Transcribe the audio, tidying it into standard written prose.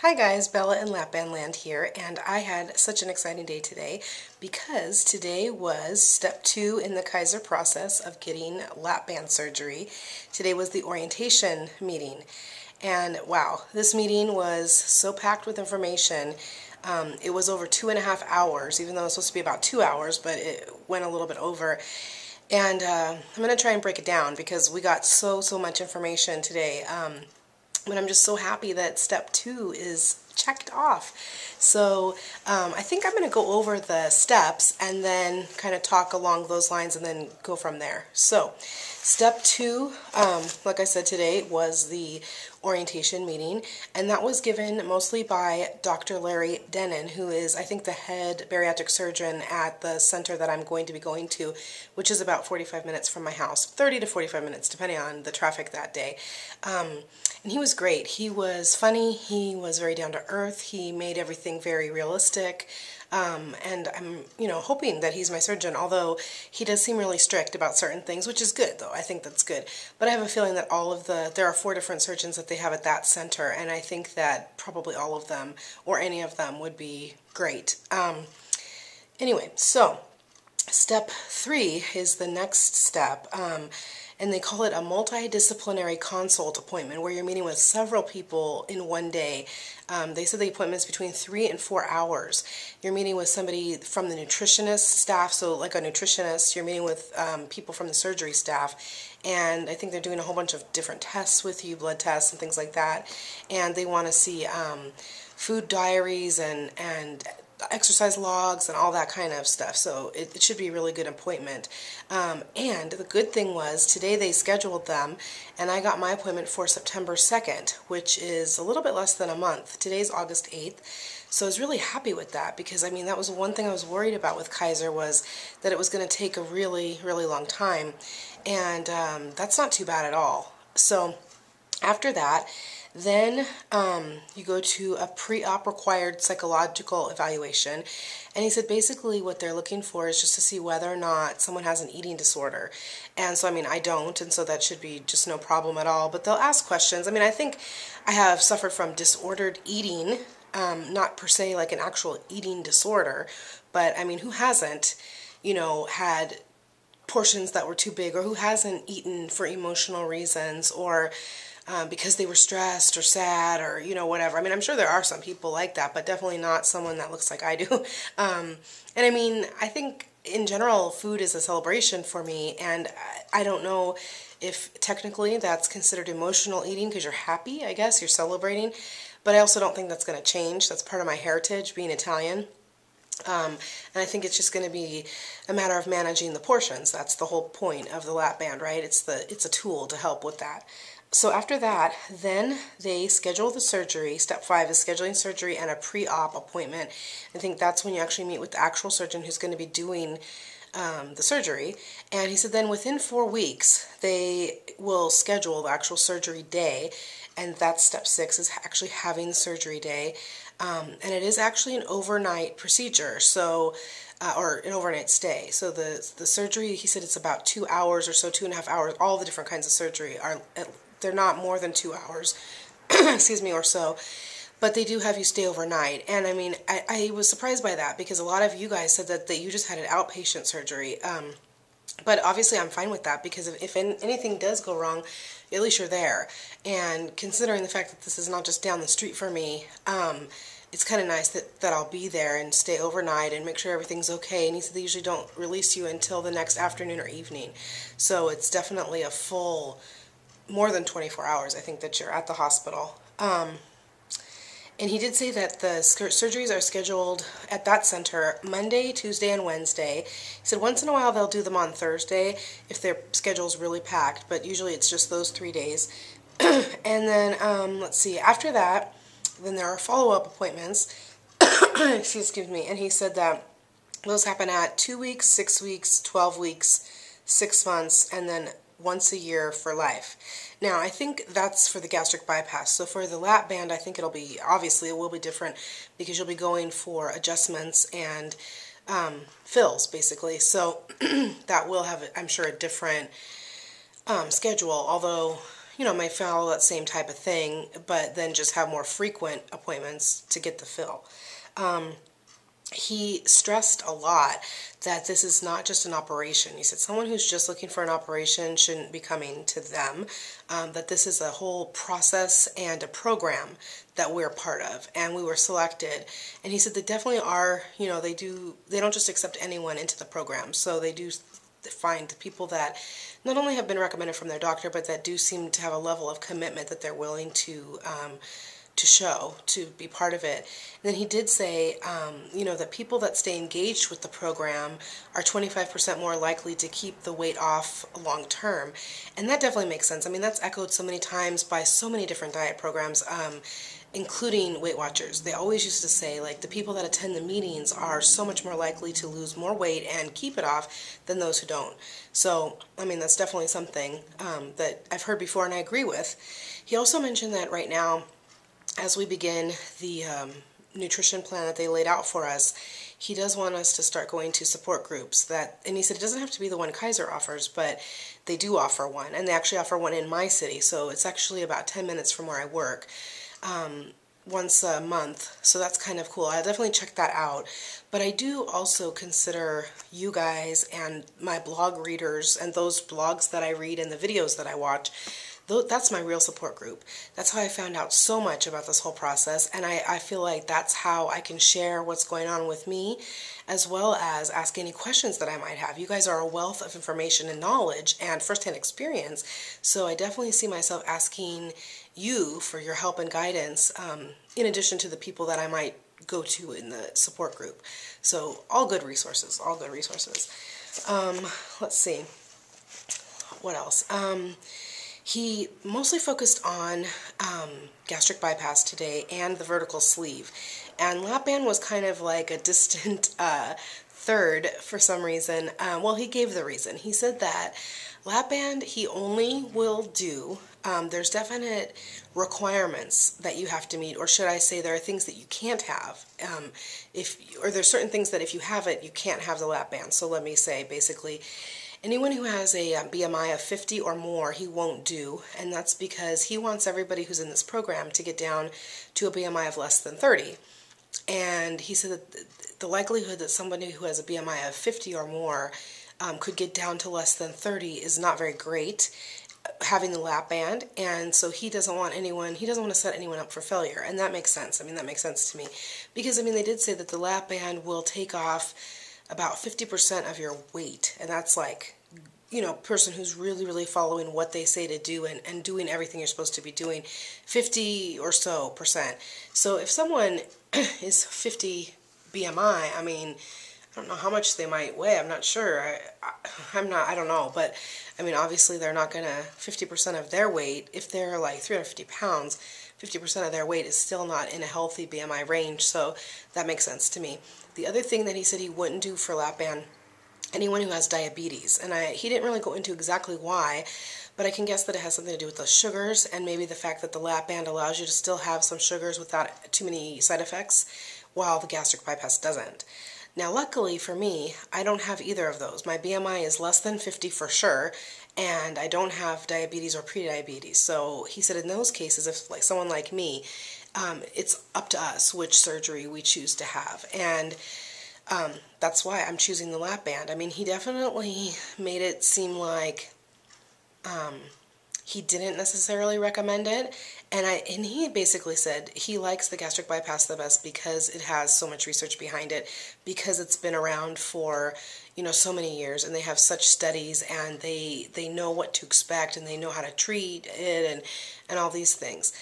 Hi guys, Bella in Lap Band Land here, and I had such an exciting day today because today was step 2 in the Kaiser process of getting lap band surgery. Today was the orientation meeting, and wow, this meeting was so packed with information. It was over 2.5 hours, even though it was supposed to be about 2 hours, but it went a little bit over. And I'm going to try and break it down because we got so much information today. But I'm just so happy that step 2 is checked off. So I think I'm going to go over the steps and then kind of talk along those lines and then go from there. So step 2, like I said today, was the orientation meeting, and that was given mostly by Dr. Larry Denon, who is, I think, the head bariatric surgeon at the center that I'm going to be going to, which is about 45 minutes from my house, 30 to 45 minutes, depending on the traffic that day. And he was great. He was funny. He was very down to earth. He made everything very realistic. And I'm, hoping that he's my surgeon, although he does seem really strict about certain things, which is good, though. I think that's good. But I have a feeling that there are 4 different surgeons that they have at that center, and I think that probably all of them, or any of them, would be great. Anyway, so step 3 is the next step. And they call it a multidisciplinary consult appointment, where you're meeting with several people in one day. They said the appointment is between 3 and 4 hours. You're meeting with somebody from the nutritionist staff, so like a nutritionist. You're meeting with people from the surgery staff, and I think they're doing a whole bunch of different tests with you, blood tests and things like that. And they want to see food diaries and exercise logs and all that kind of stuff. So it should be a really good appointment. And the good thing was today they scheduled them, and I got my appointment for September 2nd, which is a little bit less than a month. Today's August 8th. So I was really happy with that because, I mean, that was one thing I was worried about with Kaiser, was that it was going to take a really long time. And that's not too bad at all. So after that, then you go to a pre-op required psychological evaluation, and he said basically what they're looking for is just to see whether or not someone has an eating disorder. And so, I mean, I don't, and so that should be just no problem at all, but they'll ask questions. I mean, I think I have suffered from disordered eating, not per se like an actual eating disorder, but I mean, who hasn't, had portions that were too big, or who hasn't eaten for emotional reasons, or because they were stressed or sad, or whatever. I mean, I'm sure there are some people like that, but definitely not someone that looks like I do. And I mean, I think in general food is a celebration for me, and I don't know if technically that's considered emotional eating because you're happy, I guess you're celebrating, but I also don't think that's going to change. That's part of my heritage, being Italian. And I think it's just going to be a matter of managing the portions. That's the whole point of the lap band, right? It's a tool to help with that. So after that, then they schedule the surgery. Step 5 is scheduling surgery and a pre-op appointment. I think that's when you actually meet with the actual surgeon who's going to be doing the surgery. And he said then within 4 weeks, they will schedule the actual surgery day. And that's step 6, is actually having the surgery day. And it is actually an overnight procedure, so or an overnight stay. So the surgery, he said it's about 2 hours or so, 2.5 hours. All the different kinds of surgery they're not more than 2 hours, excuse me, or so. But they do have you stay overnight. And I mean, I was surprised by that because a lot of you guys said that you just had an outpatient surgery. But obviously I'm fine with that because if anything does go wrong, at least you're there. And considering the fact that this is not just down the street for me, it's kind of nice that I'll be there and stay overnight and make sure everything's okay. And he said they usually don't release you until the next afternoon or evening. So it's definitely a full, more than 24 hours, I think, that you're at the hospital. And he did say that the surgeries are scheduled at that center Monday, Tuesday, and Wednesday. He said once in a while they'll do them on Thursday if their schedule's really packed, but usually it's just those 3 days. And then, let's see, after that, then there are follow-up appointments. Excuse me. And he said that those happen at 2 weeks, 6 weeks, 12 weeks, 6 months, and then once a year for life. Now, I think that's for the gastric bypass. So for the lap band, I think obviously it will be different because you'll be going for adjustments and fills, basically. So that will have, I'm sure, a different schedule, although, may follow that same type of thing, but then just have more frequent appointments to get the fill. He stressed a lot that this is not just an operation. He said someone who's just looking for an operation shouldn't be coming to them, that this is a whole process and a program that we're part of, and we were selected. And he said they definitely are, they don't just accept anyone into the program, so they do find people that not only have been recommended from their doctor, but that do seem to have a level of commitment that they're willing to show, to be part of it. And then he did say, that people that stay engaged with the program are 25% more likely to keep the weight off long term. And that definitely makes sense. I mean, that's echoed so many times by so many different diet programs, including Weight Watchers. They always used to say, like, the people that attend the meetings are so much more likely to lose more weight and keep it off than those who don't. So, I mean, that's definitely something that I've heard before and I agree with. He also mentioned that right now, as we begin the nutrition plan that they laid out for us, he does want us to start going to support groups. And he said it doesn't have to be the one Kaiser offers, but they do offer one, and they actually offer one in my city, so it's actually about 10 minutes from where I work, once a month, so that's kind of cool. I'll definitely check that out. But I do also consider you guys and my blog readers and those blogs that I read and the videos that I watch, that's my real support group. That's how I found out so much about this whole process, and I feel like that's how I can share what's going on with me, as well as ask any questions that I might have. You guys are a wealth of information and knowledge and firsthand experience, so I definitely see myself asking you for your help and guidance, in addition to the people that I might go to in the support group. So all good resources, all good resources. Let's see, what else? He mostly focused on gastric bypass today and the vertical sleeve. And lap band was kind of like a distant third for some reason. Well, he gave the reason. He said that lap band he only will do, there's definite requirements that you have to meet, or should I say there are things that you can't have. Or there's certain things that if you have it, you can't have the lap band. So let me say, basically, anyone who has a BMI of 50 or more, he won't do, and that's because he wants everybody who's in this program to get down to a BMI of less than 30. And he said that the likelihood that somebody who has a BMI of 50 or more could get down to less than 30 is not very great, having the lap band, and so he doesn't want to set anyone up for failure, and that makes sense. I mean, that makes sense to me, because, I mean, they did say that the lap band will take off about 50% of your weight, and that's like, person who's really, really following what they say to do and doing everything you're supposed to be doing, 50 or so percent. So if someone is 50 BMI, I mean, I don't know how much they might weigh. I'm not sure. I don't know. But, I mean, obviously they're not going to, 50% of their weight, if they're like 350 pounds, 50% of their weight is still not in a healthy BMI range. So that makes sense to me. The other thing that he said he wouldn't do for lap band, anyone who has diabetes. And he didn't really go into exactly why, but I can guess that it has something to do with the sugars and maybe the fact that the lap band allows you to still have some sugars without too many side effects, while the gastric bypass doesn't. Now, luckily for me, I don't have either of those. My BMI is less than 50 for sure, and I don't have diabetes or prediabetes. So he said in those cases, if like someone like me, it's up to us which surgery we choose to have. And that's why I'm choosing the lap band. I mean, he definitely made it seem like he didn't necessarily recommend it, and he basically said he likes the gastric bypass the best because it has so much research behind it, because it's been around for so many years, and they have such studies, and they know what to expect, and they know how to treat it, and all these things.